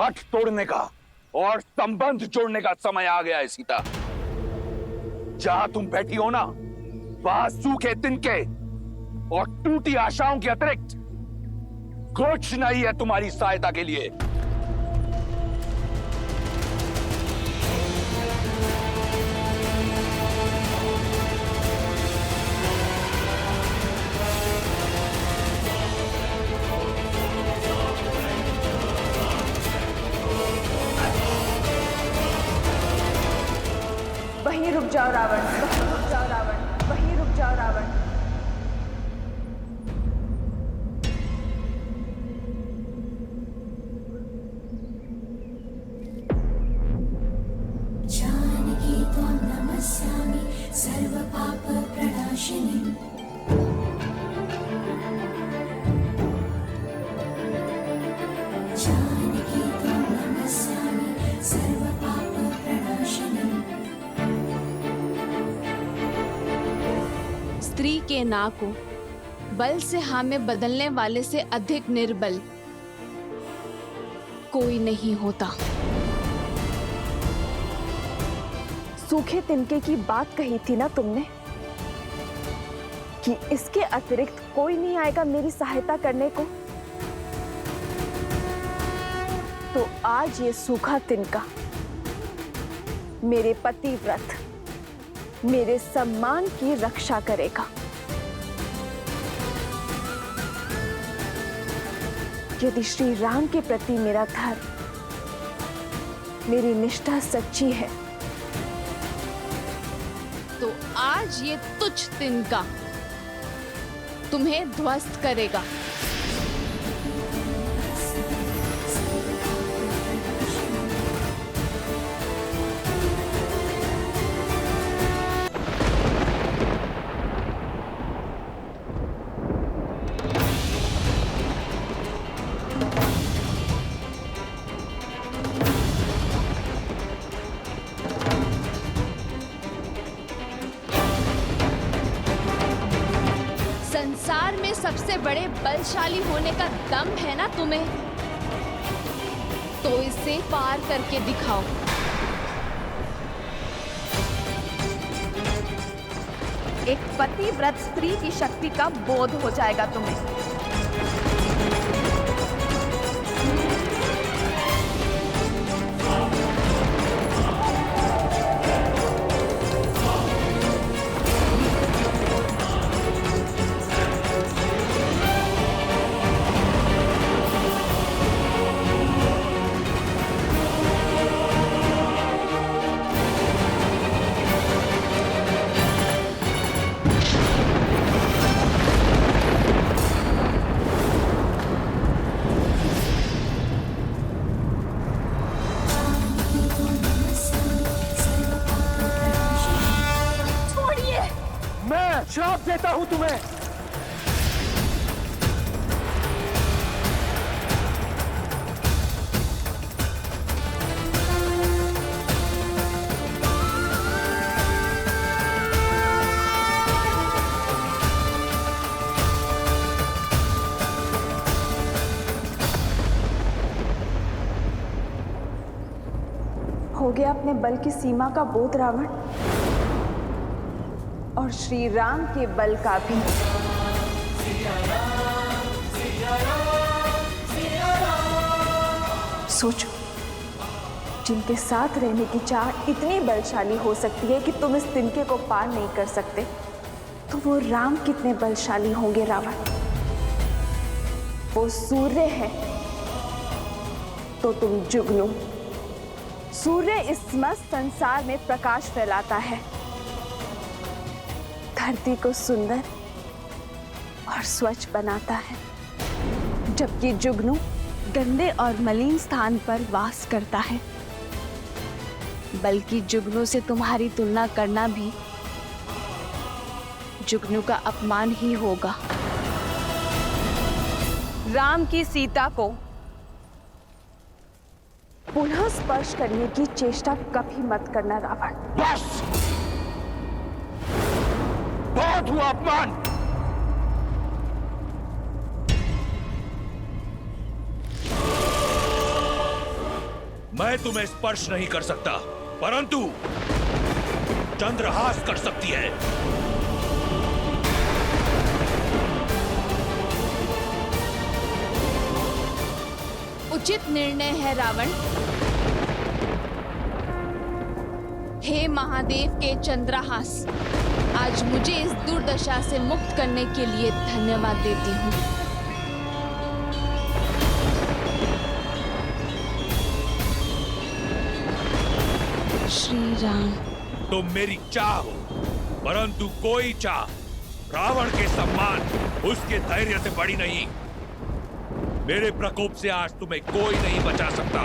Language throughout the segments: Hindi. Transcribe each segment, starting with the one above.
हठ तोड़ने का और संबंध जोड़ने का समय आ गया है सीता। जहां तुम बैठी हो ना, वहां सूखे तिनके और टूटी आशाओं के अतिरिक्त कुछ नहीं है तुम्हारी सहायता के लिए। वहीं रुक जाओ रावण, वहीं रुक जाओ रावण, वहीं रुक जाओ रावण। जानकी त्वं नमस्यामि सर्वपापप्रणाशिनीम्। जानकी त्वं नमस्यामि सर्वपापप्रणाशिनीम्। स्त्री के ना को बल से हाँ में बदलने वाले से अधिक निर्बल कोई नहीं होता। सूखे तिनके की बात कही थी ना तुमने कि इसके अतिरिक्त कोई नहीं आएगा मेरी सहायता करने को। तो आज ये सूखा तिनका मेरे पतिव्रत, मेरे सम्मान की रक्षा करेगा। यदि श्री राम के प्रति मेरा धर्म, मेरी निष्ठा सच्ची है, तो आज ये तुच्छ तिनका तुम्हें ध्वस्त करेगा। संसार में सबसे बड़े बलशाली होने का दम है ना तुम्हें, तो इसे पार करके दिखाओ। एक पतिव्रत स्त्री की शक्ति का बोध हो जाएगा तुम्हें। श्राप देता हूं तुम्हें। हो गया अपने बल की सीमा का बोध रावण, और श्री राम के बल का भी। सोचो, जिनके साथ रहने की चाह इतनी बलशाली हो सकती है कि तुम इस तिनके को पार नहीं कर सकते, तो वो राम कितने बलशाली होंगे रावण। वो सूर्य है तो तुम जुगनू। सूर्य इस समस्त संसार में प्रकाश फैलाता है, धरती को सुंदर और स्वच्छ बनाता है, जबकि जुगनू गंदे और मलिन स्थान पर वास करता है। बल्कि जुगनू से तुम्हारी तुलना करना भी जुगनू का अपमान ही होगा। राम की सीता को पुनः स्पर्श करने की चेष्टा कभी मत करना रावण। बस, बहुत हुआ अपमान। मैं तुम्हें स्पर्श नहीं कर सकता, परंतु चंद्रहास कर सकती है। उचित निर्णय है रावण। हे महादेव के चंद्रहास, आज मुझे इस दुर्दशा से मुक्त करने के लिए धन्यवाद देती हूँ। श्री राम। तुम मेरी चाह हो, परंतु कोई चाह रावण के सम्मान, उसके धैर्य से बड़ी नहीं। मेरे प्रकोप से आज तुम्हें कोई नहीं बचा सकता।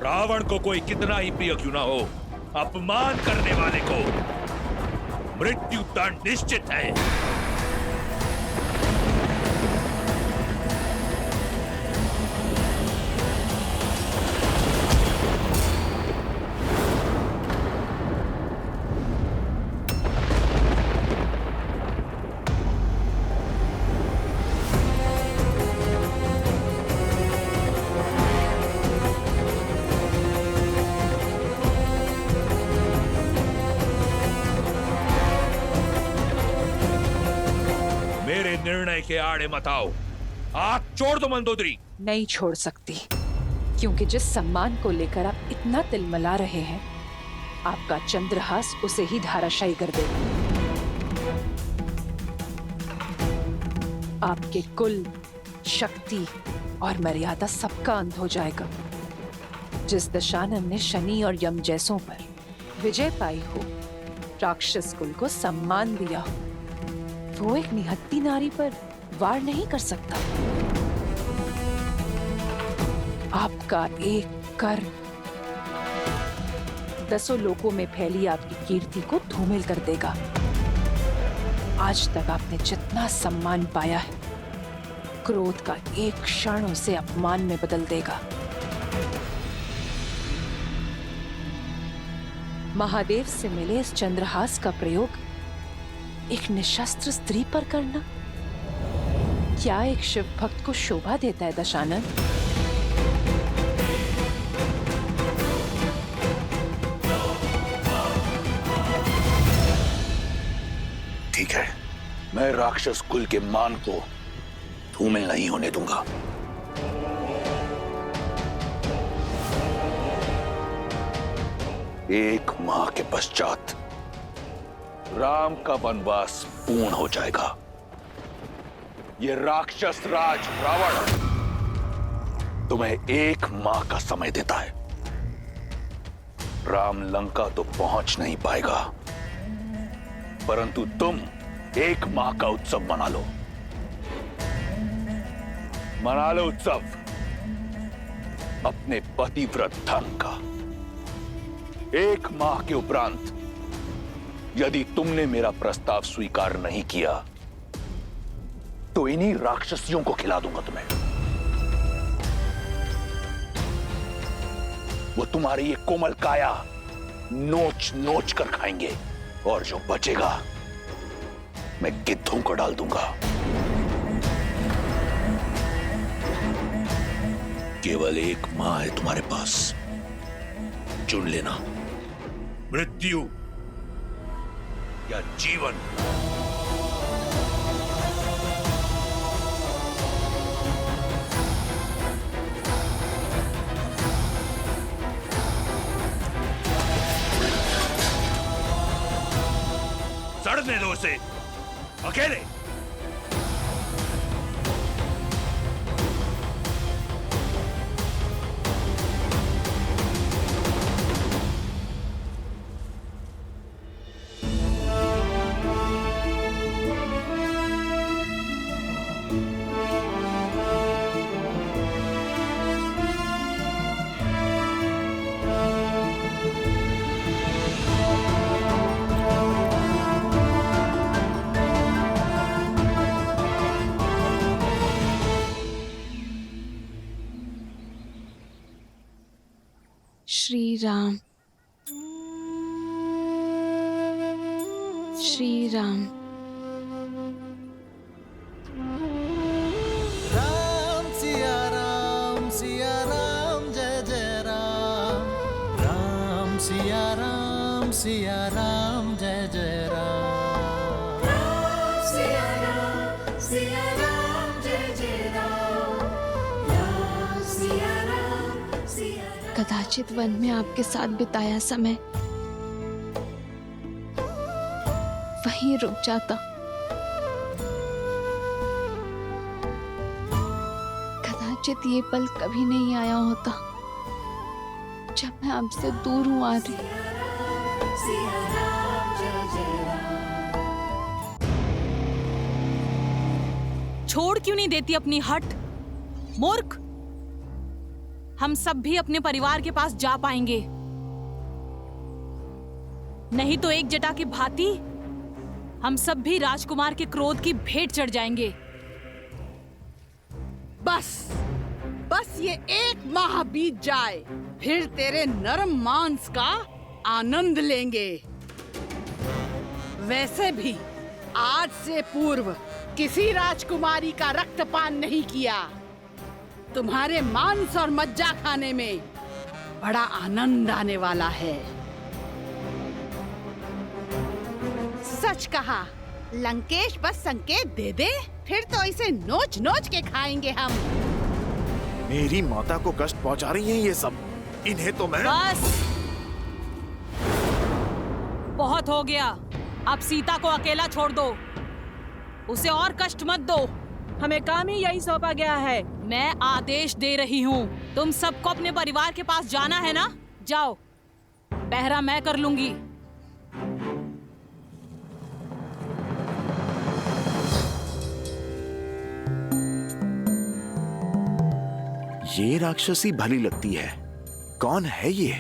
रावण को कोई कितना ही प्रिय क्यों ना हो, अपमान करने वाले को मृत्यु दंड निश्चित है। मेरे निर्णय के आड़े मत आओ। हाथ छोड़ दो मंदोदरी। नहीं छोड़ सकती, क्योंकि जिस सम्मान को लेकर आप इतना तिलमिला रहे हैं, आपका चंद्रहास उसे ही धाराशायी कर देगा। आपके कुल, शक्ति और मर्यादा सबका अंत हो जाएगा। जिस दशानन ने शनि और यम जैसों पर विजय पाई हो, राक्षस कुल को सम्मान दिया हो, वो एक निहत्थी नारी पर वार नहीं कर सकता। आपका एक कर्म दसों लोकों में फैली आपकी कीर्ति को धूमिल कर देगा। आज तक आपने जितना सम्मान पाया है, क्रोध का एक क्षण उसे अपमान में बदल देगा। महादेव से मिले इस चंद्रहास का प्रयोग एक निशस्त्र स्त्री पर करना क्या एक शिव भक्त को शोभा देता है दशानन? ठीक है, मैं राक्षस कुल के मान को धूमिल नहीं होने दूंगा। एक माह के पश्चात राम का वनवास पूर्ण हो जाएगा। ये राक्षस राज रावण तुम्हें एक माह का समय देता है। राम लंका तो पहुंच नहीं पाएगा, परंतु तुम एक माह का उत्सव मना लो। मना लो उत्सव अपने पतिव्रत धर्म का। एक माह के उपरांत यदि तुमने मेरा प्रस्ताव स्वीकार नहीं किया, तो इन्हीं राक्षसियों को खिला दूंगा तुम्हें। वो तुम्हारी ये कोमल काया नोच नोच कर खाएंगे, और जो बचेगा मैं गिद्धों को डाल दूंगा। केवल एक माह है तुम्हारे पास, चुन लेना, मृत्यु या जीवन। सड़ने दो उसे अकेले। श्री राम। श्री राम। सिया राम जय जय राम। सिया राम जय जय राम। राम सिया राम सिया राम। कदाचित वन में आपके साथ बिताया समय वहीं रुक जाता। कदाचित ये पल कभी नहीं आया होता जब मैं आपसे दूर हूं आर्य। सिया राम जय जय राम। छोड़ क्यों नहीं देती अपनी हट, मूर्ख। हम सब भी अपने परिवार के पास जा पाएंगे, नहीं तो एक जटा की भांति हम सब भी राजकुमार के क्रोध की भेंट चढ़ जाएंगे। बस ये एक माह बीत जाए, फिर तेरे नरम मांस का आनंद लेंगे। वैसे भी आज से पूर्व किसी राजकुमारी का रक्तपान नहीं किया। तुम्हारे मांस और मज्जा खाने में बड़ा आनंद आने वाला है। सच कहा, लंकेश बस संकेत दे दे, फिर तो इसे नोच नोच के खाएंगे हम। मेरी माता को कष्ट पहुंचा रही हैं ये सब, इन्हें तो मैं। बस बहुत हो गया, अब सीता को अकेला छोड़ दो, उसे और कष्ट मत दो। हमें काम ही यही सौंपा गया है। मैं आदेश दे रही हूँ, तुम सबको अपने परिवार के पास जाना है ना, जाओ, पहरा मैं कर लूंगी। ये राक्षसी भली लगती है, कौन है ये?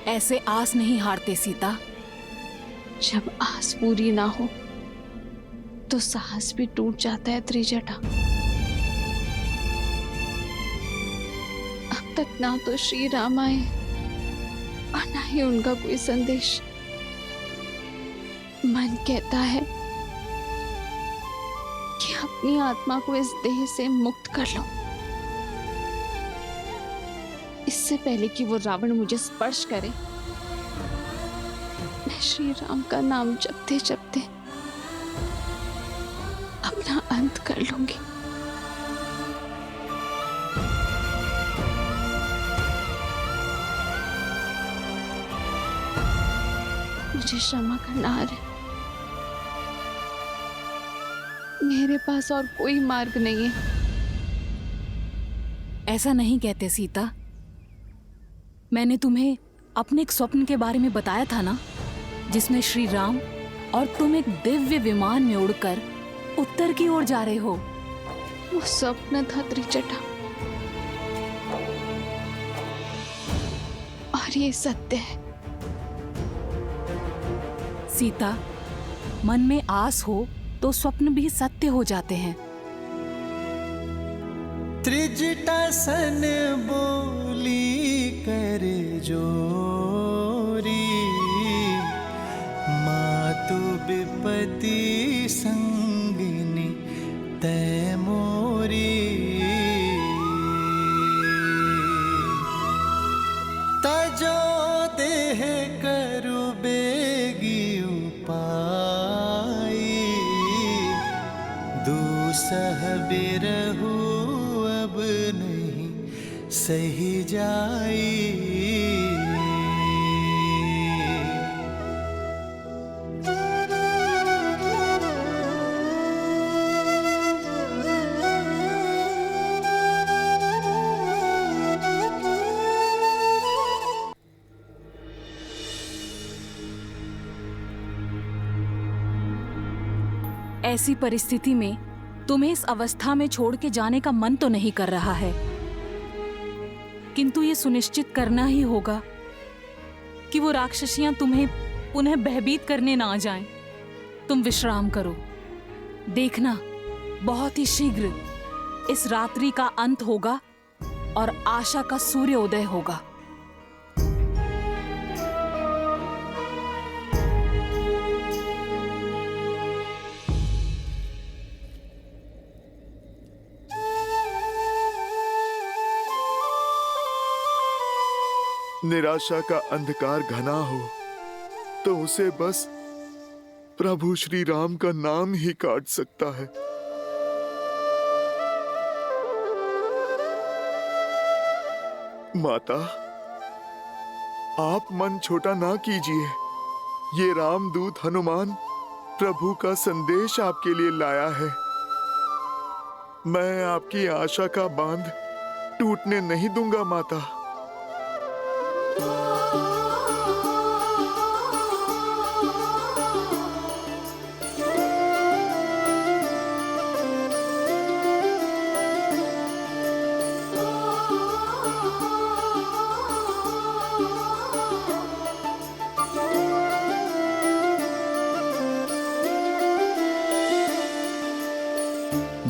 ऐसे आस नहीं हारते सीता। जब आस पूरी ना हो तो साहस भी टूट जाता है त्रिजटा। अब तक ना तो श्री राम आए और ना ही उनका कोई संदेश। मन कहता है कि अपनी आत्मा को इस देह से मुक्त कर लो, इससे पहले कि वो रावण मुझे स्पर्श करे। मैं श्री राम का नाम जपते जपते अपना अंत कर लूंगी। मुझे क्षमा करना है, मेरे पास और कोई मार्ग नहीं है। ऐसा नहीं कहते सीता, मैंने तुम्हें अपने एक स्वप्न के बारे में बताया था ना, जिसमें श्री राम और तुम एक दिव्य विमान में उड़कर उत्तर की ओर जा रहे हो। वो स्वप्न था त्रिजटा, और ये सत्य है। सीता, मन में आस हो तो स्वप्न भी सत्य हो जाते हैं। त्रिजटा सन बोली कर जोरी, मातु विपति संगिनी तैमोरी। तजो देह करु बेगी उपाई, दूसह बिरहु अब नहीं सही जाई। ऐसी परिस्थिति में तुम्हें इस अवस्था में छोड़ के जाने का मन तो नहीं कर रहा है, किंतु ये सुनिश्चित करना ही होगा कि वो राक्षसियां तुम्हें पुनः भयभीत करने ना जाएं। तुम विश्राम करो, देखना बहुत ही शीघ्र इस रात्रि का अंत होगा और आशा का सूर्योदय होगा। निराशा का अंधकार घना हो तो उसे बस प्रभु श्री राम का नाम ही काट सकता है। माता, आप मन छोटा ना कीजिए। ये रामदूत हनुमान प्रभु का संदेश आपके लिए लाया है। मैं आपकी आशा का बांध टूटने नहीं दूंगा माता।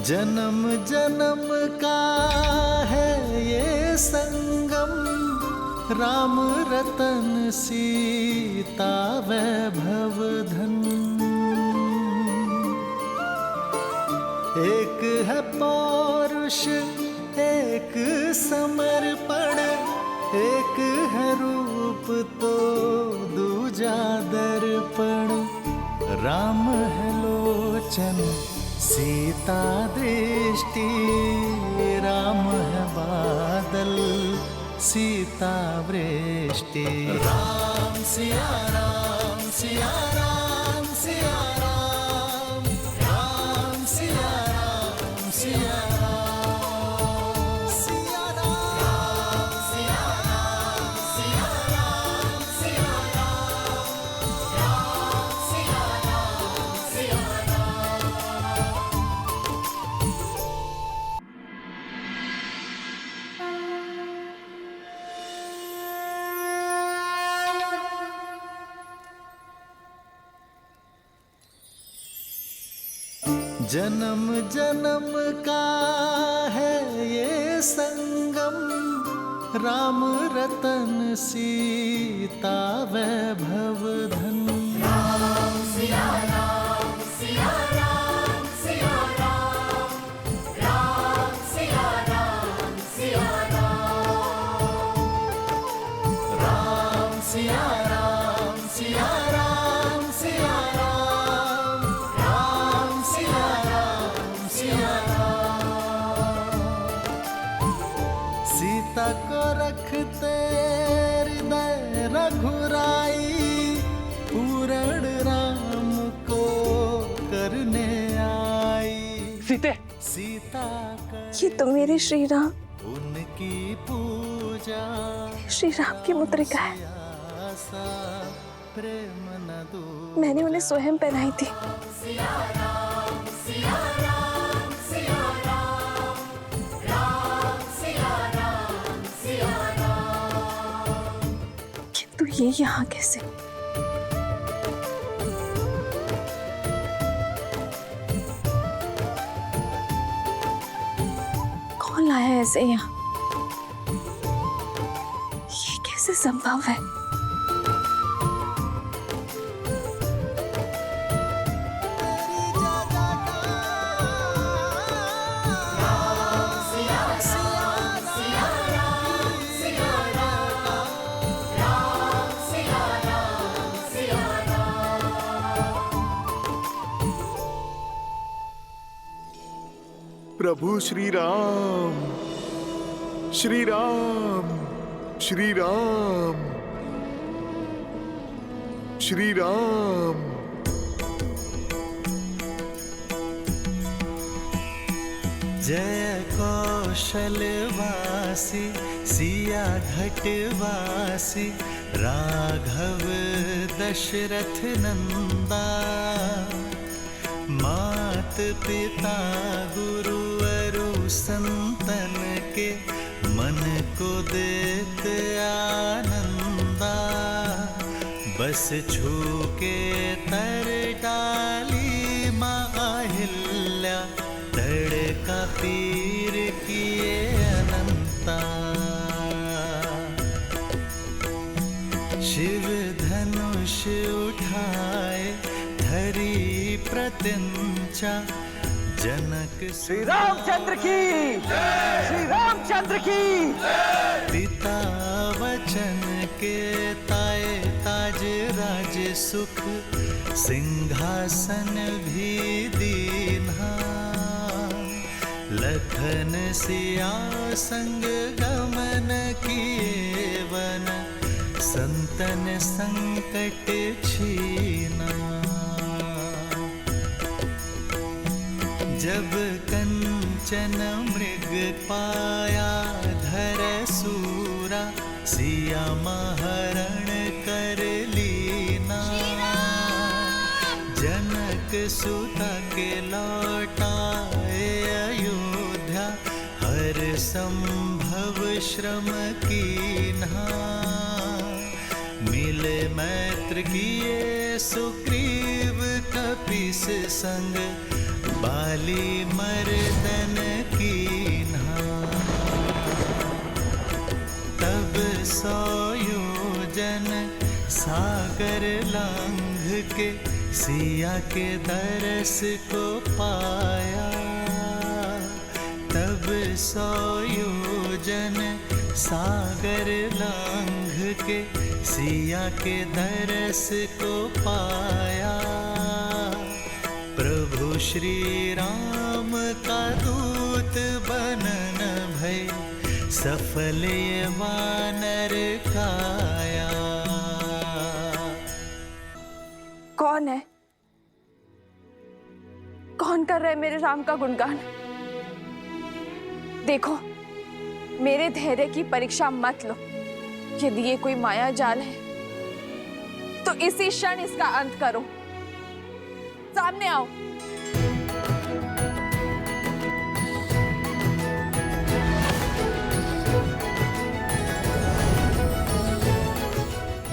जन्म जन्म का है ये संगम, राम रतन सीता वैभव धन। एक है पौरुष एक समर्पण, एक है रूप तो दूजा दर्पण। राम है लोचन सीता दृष्टि, राम है बादल सीता वृष्टि। राम सिया राम सिया राम सिया राम, राम सिया राम सिया राम, सिया राम सिया राम सिया राम सिया राम, राम सिया राम सिया जन्म जन्म का है ये संगम, राम रतन सीता वैभव धन। राम सिया राम सिया राम सिया राम, राम सिया राम सिया राम, राम सिया राम सिया राम सिया राम, राम सिया राम सिया राम। सीता को रखते हृदय रघुराई, पूर्ण राम को करने आई। सीता ये तो मेरे श्री राम, उनकी पूजा श्री राम की मुद्रिका है। प्रेम न दो, मैंने उन्हें स्वयं पहनाई थी। सिया राम सिया राम सिया राम, राम सिया राम सिया राम। किंतु ये यहाँ कैसे? कौन लाया ऐसे यहाँ? ये कैसे संभव है? प्रभु श्री राम श्री राम श्री राम श्री राम। जय कौशलवासी सिया घटवासी, राघव दशरथ नंदा। मात पिता गुरु अरु संतन के, मन को देते आनंदा। बस छू के तर डाली माहिल्या, तड़का पीर किए अनंता। शिव धनुष उठाए धरी प्रत्यंचा, जनक श्री रामचंद्र की श्री रामचंद्र की पिता वचन के ताए ताज राज सुख सिंहासन भी दीन्हा लखन सिया संग गमन किए वन संतन संकट छीना जब कंचन मृग पाया धर सूरा सिया महरण कर लीना जनक सुता के लौटाए अयोध्या हर संभव श्रम कीन्हा मिले मैत्र किए सुग्रीव कपीस संग बाली मर्दन कीन्हा तब 100 योजन सागर लांघ के सिया के दरस को पाया तब 100 योजन सागर लांघ के सिया के दरस को पाया प्रभु श्री राम का दूत बनन भय सफल ये वानर काया। कौन है? कौन कर रहा है मेरे राम का गुणगान? देखो, मेरे धैर्य की परीक्षा मत लो। यदि ये कोई माया जाल है तो इसी क्षण इसका अंत करो। सामने आओ।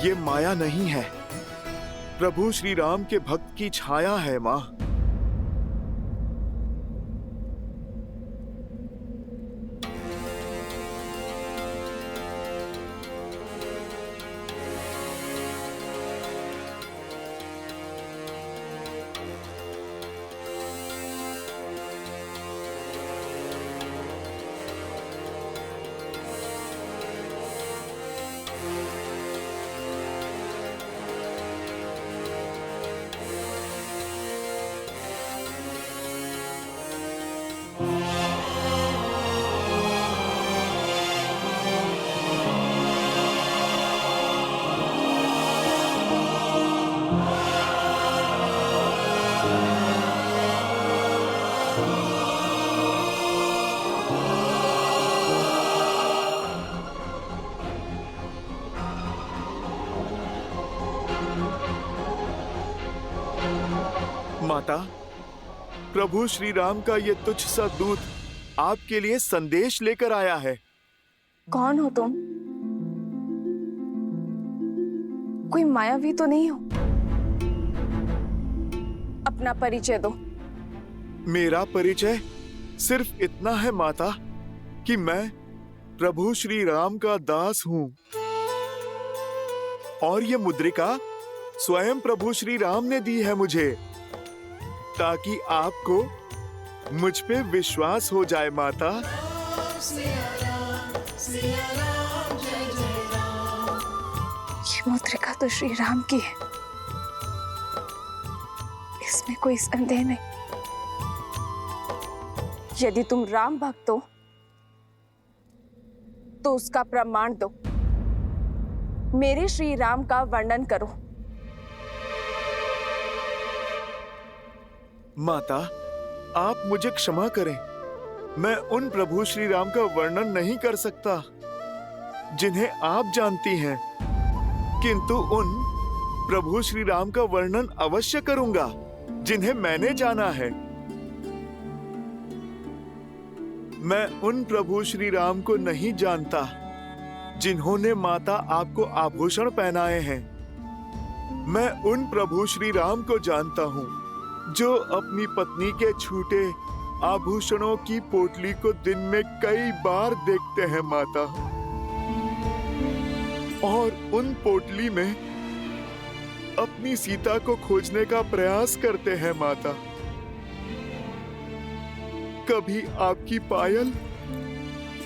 ये माया नहीं है, प्रभु श्री राम के भक्त की छाया है मां। माता, प्रभु श्री राम का ये तुच्छ सा दूत आपके लिए संदेश लेकर आया है। कौन हो तुम? कोई मायावी तो नहीं हो? अपना परिचय दो। मेरा परिचय सिर्फ इतना है माता कि मैं प्रभु श्री राम का दास हूँ और ये मुद्रिका स्वयं प्रभु श्री राम ने दी है मुझे, ताकि आपको मुझ पे विश्वास हो जाए माता। ये मुद्रिका तो श्री राम की है, इसमें कोई संदेह नहीं। यदि तुम राम भक्त हो तो उसका प्रमाण दो। मेरे श्री राम का वर्णन करो। माता, आप मुझे क्षमा करें, मैं उन प्रभु श्री राम का वर्णन नहीं कर सकता जिन्हें आप जानती हैं, किंतु उन प्रभु श्री राम का वर्णन अवश्य करूंगा जिन्हें मैंने जाना है। मैं उन प्रभु श्री राम को नहीं जानता जिन्होंने माता आपको आभूषण पहनाए हैं। मैं उन प्रभु श्री राम को जानता हूँ जो अपनी पत्नी के छूटे आभूषणों की पोटली को दिन में कई बार देखते हैं माता, और उन पोटली में अपनी सीता को खोजने का प्रयास करते हैं माता। कभी आपकी पायल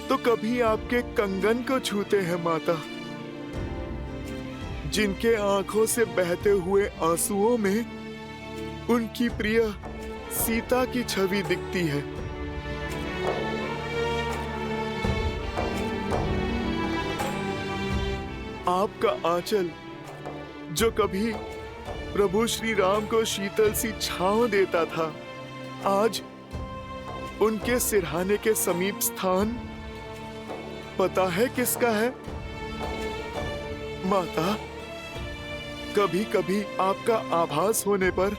तो कभी आपके कंगन को छूते हैं माता। जिनके आंखों से बहते हुए आंसुओं में उनकी प्रिय सीता की छवि दिखती है। आपका आंचल जो कभी प्रभु श्री राम को शीतल सी छांव देता था, आज उनके सिरहाने के समीप स्थान पता है किसका है माता? कभी कभी आपका आभास होने पर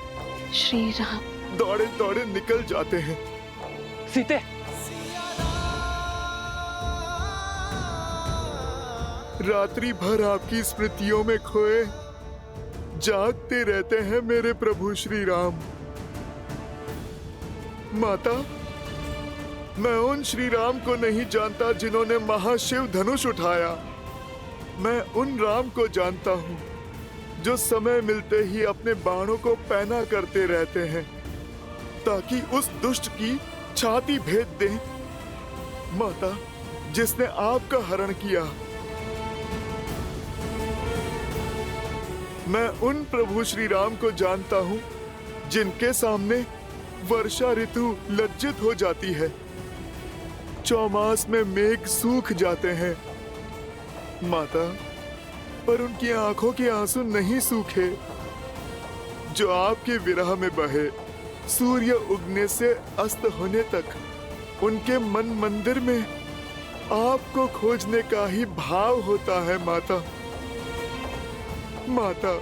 श्री राम दौड़े दौड़े निकल जाते हैं। सीते, रात्रि भर आपकी स्मृतियों में खोए जागते रहते हैं मेरे प्रभु श्री राम। माता, मैं उन श्री राम को नहीं जानता जिन्होंने महाशिव धनुष उठाया। मैं उन राम को जानता हूँ जो समय मिलते ही अपने बाणों को पैना करते रहते हैं ताकि उस दुष्ट की छाती भेद दें। माता, जिसने आपका हरण किया। मैं उन प्रभु श्री राम को जानता हूँ जिनके सामने वर्षा ऋतु लज्जित हो जाती है, चौमास में मेघ सूख जाते हैं। माता, पर उनकी आंखों के आंसू नहीं सूखे जो आपके विरह में बहे। सूर्य उगने से अस्त होने तक उनके मन मंदिर में आपको खोजने का ही भाव होता है। माता, माता,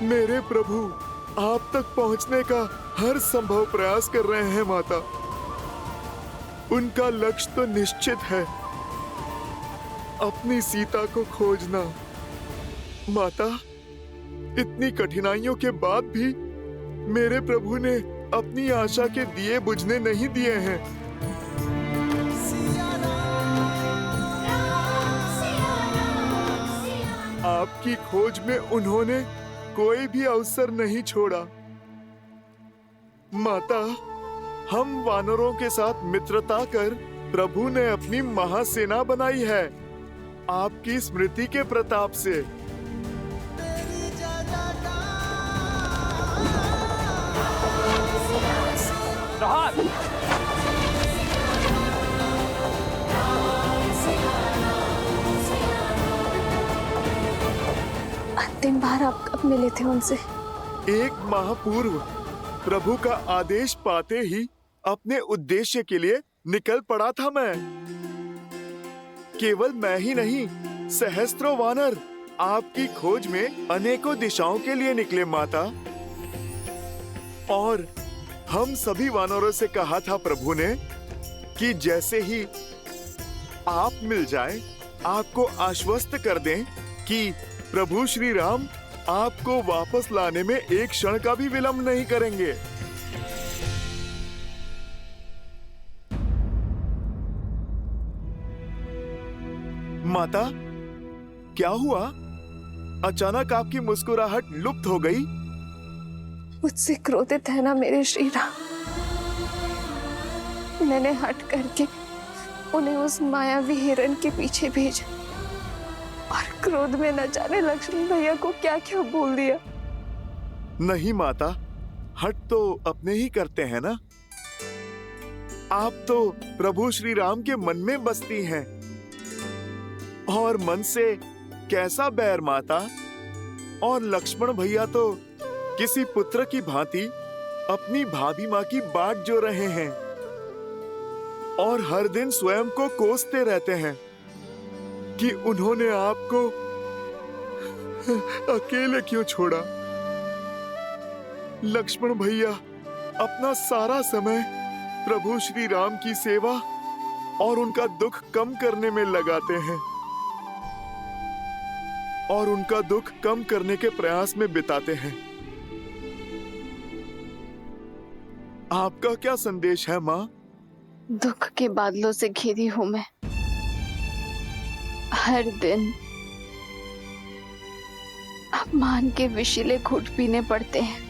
मेरे प्रभु आप तक पहुंचने का हर संभव प्रयास कर रहे हैं। माता, उनका लक्ष्य तो निश्चित है, अपनी सीता को खोजना। माता, इतनी कठिनाइयों के बाद भी मेरे प्रभु ने अपनी आशा के दिए बुझने नहीं दिए हैं। आपकी खोज में उन्होंने कोई भी अवसर नहीं छोड़ा। माता, हम वानरों के साथ मित्रता कर प्रभु ने अपनी महासेना बनाई है आपकी स्मृति के प्रताप से। अंतिम बार आप कब मिले थे उनसे? एक माह पूर्व प्रभु का आदेश पाते ही अपने उद्देश्य के लिए निकल पड़ा था मैं। केवल मैं ही नहीं, सहस्त्रों वानर आपकी खोज में अनेकों दिशाओं के लिए निकले माता। और हम सभी वानरों से कहा था प्रभु ने कि जैसे ही आप मिल जाए आपको आश्वस्त कर दें कि प्रभु श्री राम आपको वापस लाने में एक क्षण का भी विलंब नहीं करेंगे। माता, क्या हुआ? अचानक आपकी मुस्कुराहट लुप्त हो गई। मुझसे क्रोधित है ना मेरे श्री राम? मैंने हट करके उन्हें उस मायावी हिरण के पीछे भेजा और क्रोध में न जाने लक्ष्मण भैया को क्या क्या बोल दिया। नहीं माता, हट तो अपने ही करते हैं ना। आप तो प्रभु श्री राम के मन में बसती हैं। और मन से कैसा बैर माता? और लक्ष्मण भैया तो किसी पुत्र की भांति अपनी भाभी माँ की बाट जो रहे हैं और हर दिन स्वयं को कोसते रहते हैं कि उन्होंने आपको अकेले क्यों छोड़ा। लक्ष्मण भैया अपना सारा समय प्रभु श्री राम की सेवा और उनका दुख कम करने में लगाते हैं और उनका दुख कम करने के प्रयास में बिताते हैं। आपका क्या संदेश है माँ? दुख के बादलों से घिरी हूं मैं। हर दिन अपमान के विषीले घूंट पीने पड़ते हैं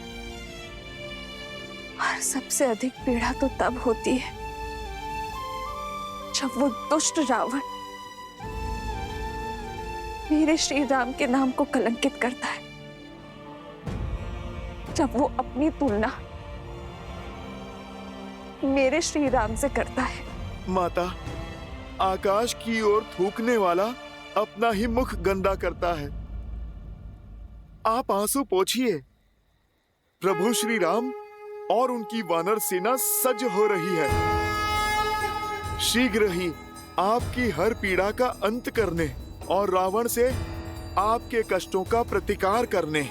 और सबसे अधिक पीड़ा तो तब होती है जब वो दुष्ट रावण मेरे श्री राम के नाम को कलंकित करता है, जब वो अपनी तुलना मेरे श्री राम से करता है। माता, आकाश की ओर थूकने वाला अपना ही मुख गंदा करता है। आप आंसू पोंछिए। प्रभु श्री राम और उनकी वानर सेना सज्ज हो रही है। शीघ्र ही आपकी हर पीड़ा का अंत करने और रावण से आपके कष्टों का प्रतिकार करने,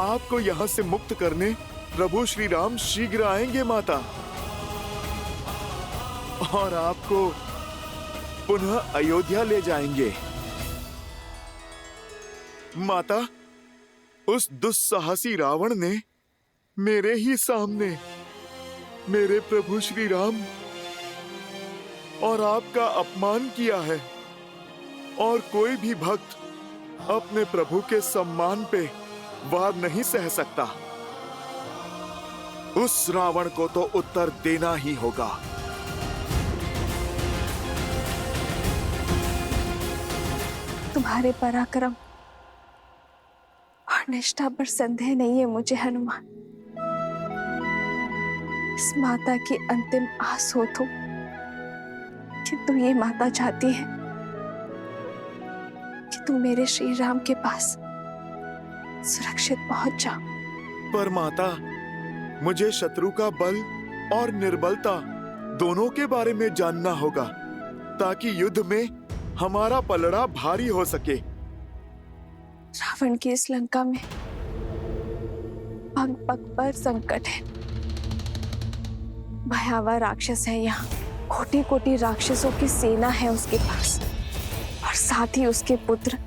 आपको यहाँ से मुक्त करने प्रभु श्री राम शीघ्र आएंगे माता, और आपको पुनः अयोध्या ले जाएंगे। माता, उस दुस्साहसी रावण ने मेरे ही सामने मेरे प्रभु श्री राम और आपका अपमान किया है, और कोई भी भक्त अपने प्रभु के सम्मान पे वार नहीं सह सकता। उस रावण को तो उत्तर देना ही होगा। तुम्हारे पराक्रम और निष्ठा पर संदेह नहीं है मुझे हनुमान। इस माता की अंतिम आस हो तुम, किंतु ये माता चाहती है कि तुम मेरे श्री राम के पास सुरक्षित पहुंच जाओ। पर माता, मुझे शत्रु का बल और निर्बलता दोनों के बारे में जानना होगा, ताकि युद्ध में हमारा पलड़ा भारी हो सके। रावण की इस लंका में पग पग पर संकट है। भयावह राक्षस है यहाँ, कोटि कोटि राक्षसों की सेना है उसके पास, और साथ ही उसके पुत्र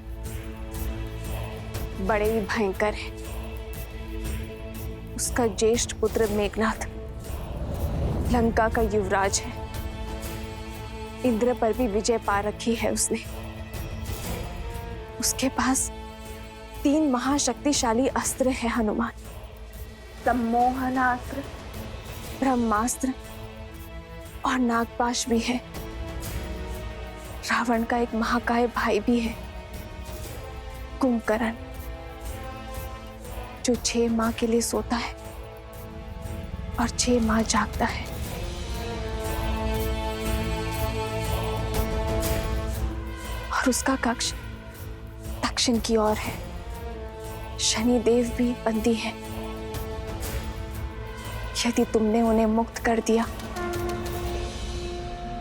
बड़े ही भयंकर हैं। उसका ज्येष्ठ पुत्र मेघनाथ लंका का युवराज है। इंद्र पर भी विजय पा रखी है उसने। उसके पास 3 महाशक्तिशाली अस्त्र है हनुमान, सम्मोहनास्त्र, ब्रह्मास्त्र और नागपाश भी है। रावण का एक महाकाय भाई भी है, कुंभकर्ण, जो 6 माह के लिए सोता है और 6 माह जागता है। और उसका कक्ष दक्षिण की ओर है। शनि देव भी बंदी है। यदि तुमने उन्हें मुक्त कर दिया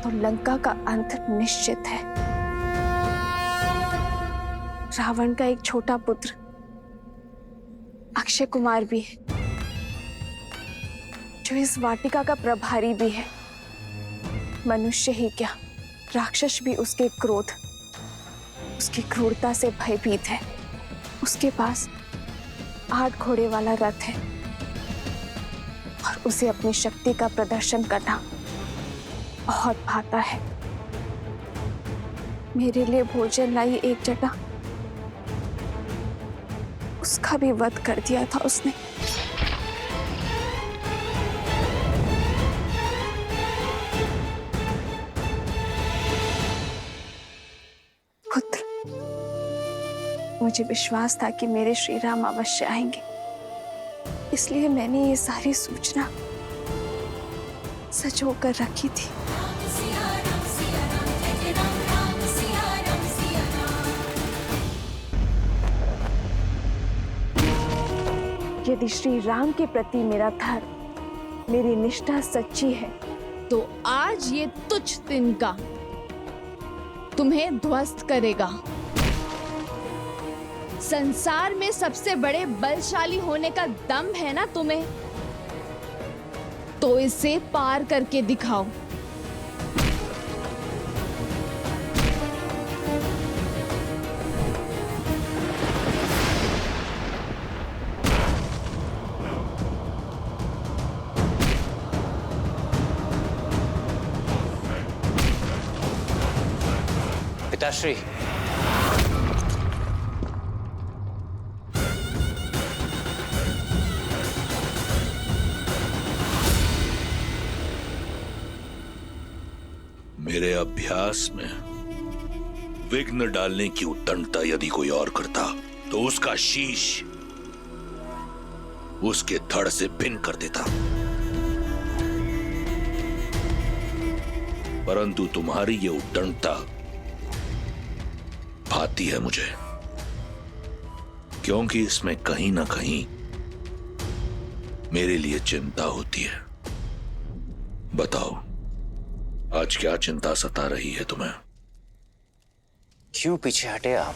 तो लंका का अंत निश्चित है। रावण का एक छोटा पुत्र अक्षय कुमार भी है, जो इस वाटिका का प्रभारी भी है। मनुष्य ही क्या, राक्षस भी उसके क्रोध, उसकी क्रूरता से भयभीत है। उसके पास 8 घोड़े वाला रथ है, और उसे अपनी शक्ति का प्रदर्शन करना बहुत भाता है। मेरे लिए भोजन लाई एक जटा, उसका भी वध कर दिया था उसने। पुत्र, मुझे विश्वास था कि मेरे श्री राम अवश्य आएंगे, इसलिए मैंने ये सारी सूचना सजो कर रखी थी। सिया राम जय जय राम राम सिया राम सिया राम। यदि श्री राम के प्रति मेरा धर्म, मेरी निष्ठा सच्ची है, तो आज ये तुच्छ तिनका तुम्हें ध्वस्त करेगा। संसार में सबसे बड़े बलशाली होने का दम है ना तुम्हें, तो इसे पार करके दिखाओ। पिताश्री, मेरे अभ्यास में विघ्न डालने की उद्दंडता यदि कोई और करता तो उसका शीश उसके धड़ से भिन्न कर देता, परंतु तुम्हारी ये उद्दंडता भाती है मुझे, क्योंकि इसमें कहीं ना कहीं मेरे लिए चिंता होती है। बताओ, आज क्या चिंता सता रही है तुम्हें? क्यों पीछे हटे आप?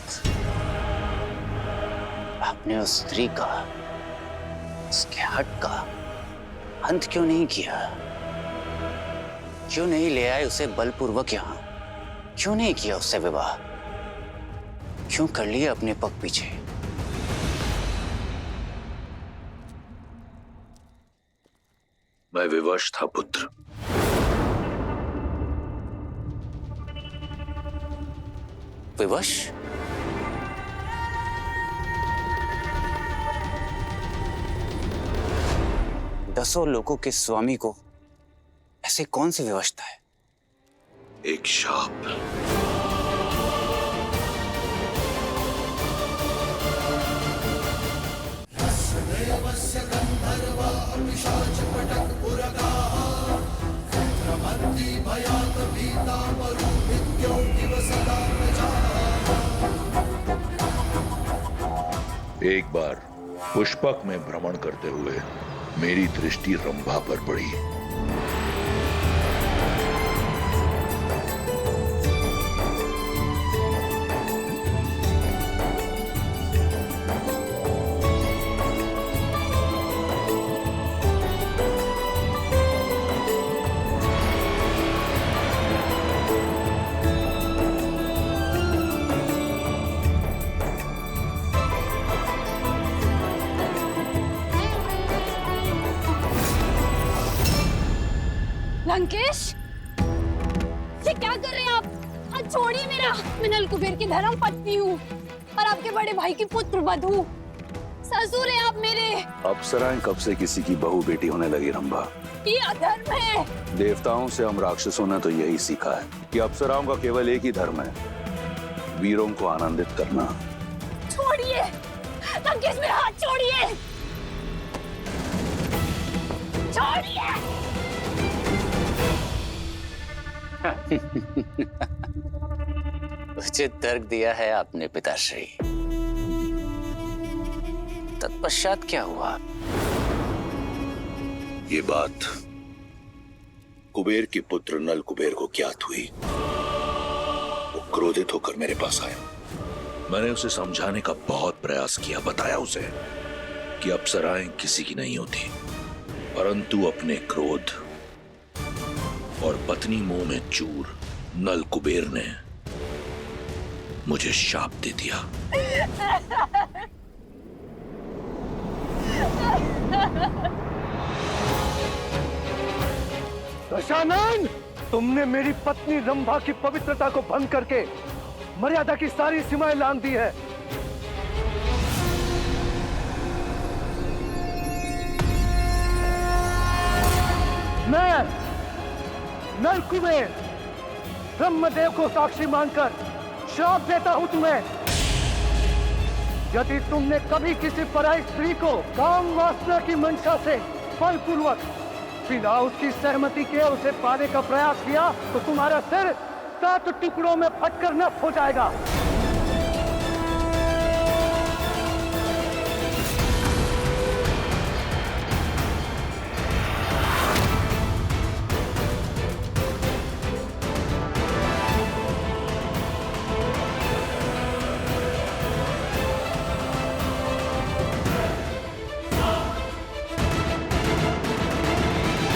आपने उस स्त्री का, उसके हट का अंत क्यों नहीं किया? क्यों नहीं ले आए उसे बलपूर्वक यहां? क्यों नहीं किया उससे विवाह? क्यों कर लिया अपने पग पीछे? मैं विवश था पुत्र। विवश? दसों लोगों के स्वामी को ऐसे कौन सी विवशता है? एक शाप। एक बार पुष्पक में भ्रमण करते हुए मेरी दृष्टि रंभा पर पड़ी। लंकेश, ये क्या कर रहे हैं आप? हाथ छोड़िए मेरा। मैं नल कुबेर की धर्म पत्नी हूँ और आपके बड़े भाई की पुत्र वधू। ससुर हैं आप मेरे। अप्सराएं कब से किसी की बहू बेटी होने लगी रंभा? ये अधर्म है। देवताओं से हम राक्षसों ने तो यही सीखा है कि अप्सराओं का केवल एक ही धर्म है, वीरों को आनंदित करना। छोड़िए लंकेश, मेरा हाथ छोड़िए। छोड़िए। उचित तर्क दिया है आपने पिताश्री। तत्पश्चात क्या हुआ? ये बात कुबेर के पुत्र नल कुबेर को ज्ञात हुई। वो क्रोधित होकर मेरे पास आया। मैंने उसे समझाने का बहुत प्रयास किया, बताया उसे कि अप्सराएं किसी की नहीं होती, परंतु अपने क्रोध और पत्नी मोह में चूर नल कुबेर ने मुझे शाप दे दिया। दशानन, तुमने मेरी पत्नी रंभा की पवित्रता को भंग करके मर्यादा की सारी सीमाएं लांघ दी है। मैं नल कुबेर ब्रह्मदेव को साक्षी मानकर श्राप देता हूं तुम्हें। यदि तुमने कभी किसी पराई स्त्री को काम वासना की मंशा से बलपूर्वक बिना उसकी सहमति के उसे पाने का प्रयास किया तो तुम्हारा सिर 7 टुकड़ों में फटकर नष्ट हो जाएगा।